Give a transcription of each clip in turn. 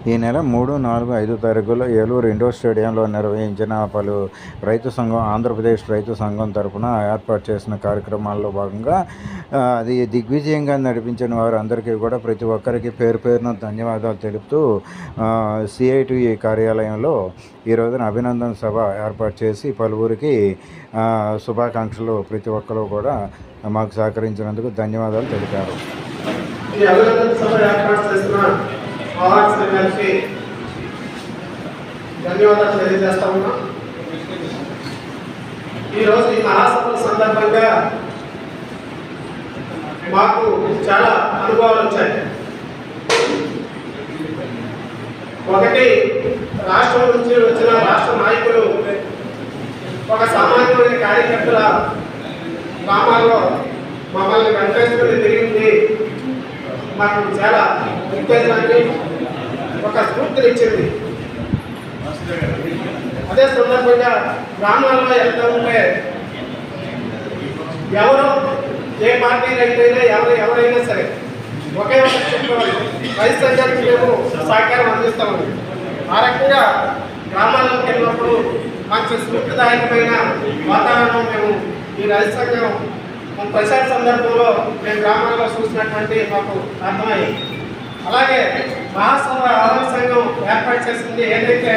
ఈ నెల 3, 4, 5 తారీఖుల్లో ఏలూరు ఇండోర్ స్టేడియంలో నిర్వహించిన పలు రైతు సంఘం ఆంధ్రప్రదేశ్ రైతు సంఘం తరపున ఏర్పాటు చేసిన కార్యక్రమాల్లో భాగంగా అది దిగ్విజయంగా నడిపించిన వారు అందరికీ కూడా ప్రతి ఒక్కరికి పేరు పేరున ధన్యవాదాలు తెలుపుతూ సిఐటియు కార్యాలయంలో ఈ రోజున అభినందన సభ ఏర్పాటు చేసి పలువురికి శుభాకాంక్షలు ప్రతి ఒక్కరు కూడా మాకు సహకరించినందుకు ధన్యవాదాలు తెలిపారు. ఈ అభినందన సభ ఏర్పాటు చేసిన గారికి ధన్యవాదాలు తెలియజేస్తా ఉన్నాం. ఈరోజు ఈ మహాసభల సందర్భంగా మాకు చాలా అనుభవాలు వచ్చాయి. ఒకటి, రాష్ట్రం నుంచి వచ్చిన రాష్ట్ర నాయకులు ఒక సామాన్యమైన కార్యకర్తల గ్రామాల్లో మమ్మల్ని వెంకటేశ్వరుని తిరిగింది మాకు చాలా ఉత్తేజాన్ని ఒక స్ఫూర్తినిచ్చింది. అదే సందర్భంగా గ్రామాల్లో వెళ్తూ ఉంటే ఎవరు ఏ పార్టీ రైతైనా ఎవరైనా సరే ఒకే ఒక చెప్పేవాళ్ళు రైతు సంఘానికి మేము సహకారం అందిస్తామని. ఆ రకంగా గ్రామాల్లోకి వెళ్ళినప్పుడు మంచి స్ఫూర్తిదాయకమైన వాతావరణం మేము ఈ రైతు సంఘం ప్రచార సందర్భంలో మేము గ్రామాల్లో చూసినటువంటి మాకు అర్థమయ్యింది. అలాగే మహాసభ ఆరోగ్య సంఘం ఏర్పాటు చేసింది ఏదైతే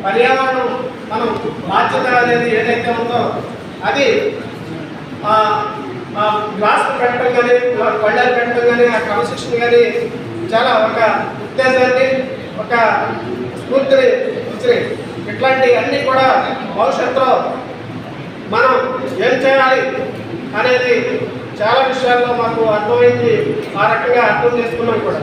పర్యావరణం మనం బాధ్యత అనేది ఏదైతే ఉందో అది గ్లాస్ పెట్టడం కానీ పళ్ళాలు పెట్టడం కానీ ఆ క్రమశిక్షణ కానీ చాలా ఒక ఉత్తేజాన్ని ఒక స్ఫూర్తిని ఇచ్చినాయి. ఇట్లాంటి అన్నీ కూడా భవిష్యత్తులో మనం ఏం చేయాలి అనేది చాలా విషయాల్లో మాకు అర్థమైంది. ఆ రకంగా అర్థం చేసుకున్నాం కూడా.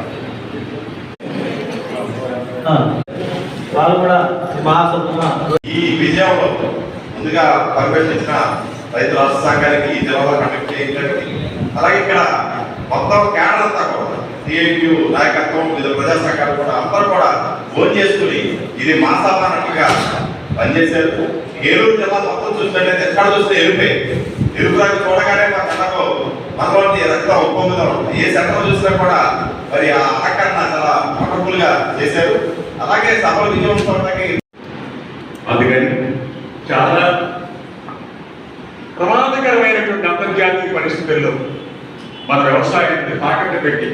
ఈ విజయంలో ముందుగా పర్యవేక్షించిన రైతు రాష్ట్ర సంఘానికి జిల్లాలో కండక్ట్ చేయించండి. అలాగే ఇక్కడ మొత్తం కేడర్ అంతా కూడా సిఐటియు నాయకత్వం వివిధ ప్రజా సంఘాలు కూడా అందరూ కూడా ఫోన్ చేసుకుని ఇది మా సభ అన్నట్టుగా పనిచేశారు. ఏలూరు జిల్లా మొత్తం చూసినట్లయితే ఎక్కడ చూస్తే ఎరుపు రంగు చూడగానే మా కళ్ళకు మనలోని రక్తం ఉప్పొంగుదాం. ఏ సెంటర్ చూసినా కూడా మరి ఆ ఆకరణ చాలా వండర్ఫుల్ గా చేశారు. అలాగే సభలు విజయవంతమవడానికి అందుకని చాలా ప్రమాదకరమైనటువంటి అంతర్జాతీయ పరిస్థితుల్లో మన వ్యవసాయాన్ని తాకట్టు పెట్టి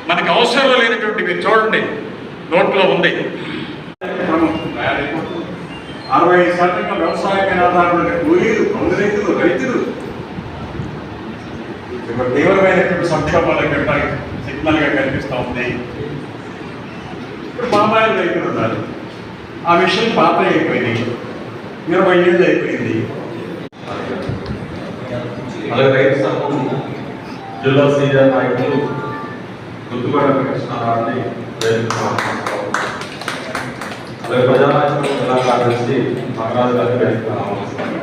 మనకు అవసరం లేనటువంటి మీరు చూడండి నోట్లో ఉంది 60% వ్యవసాయమైన ఆధారపడిన కూలీలు, రైతులు తీవ్రమైనటువంటి సంక్షోభాలకు సిగ్నల్ గా కనిపిస్తూ ఉంది. ఇప్పుడు మామూలు రైతులు ఉన్నారు. ఆ విషయం పాత అయిపోయింది, 20 ఏళ్ళు అయిపోయింది. అలాగే రైతు సంఘం జిల్లా సీనియర్ నాయకులు గుర్తుపడ కృష్ణారావుని అలాగే ప్రజానాయకులు జిల్లా కార్యదర్శి మంగళరాజు గారికి వేదిక నమస్కారం.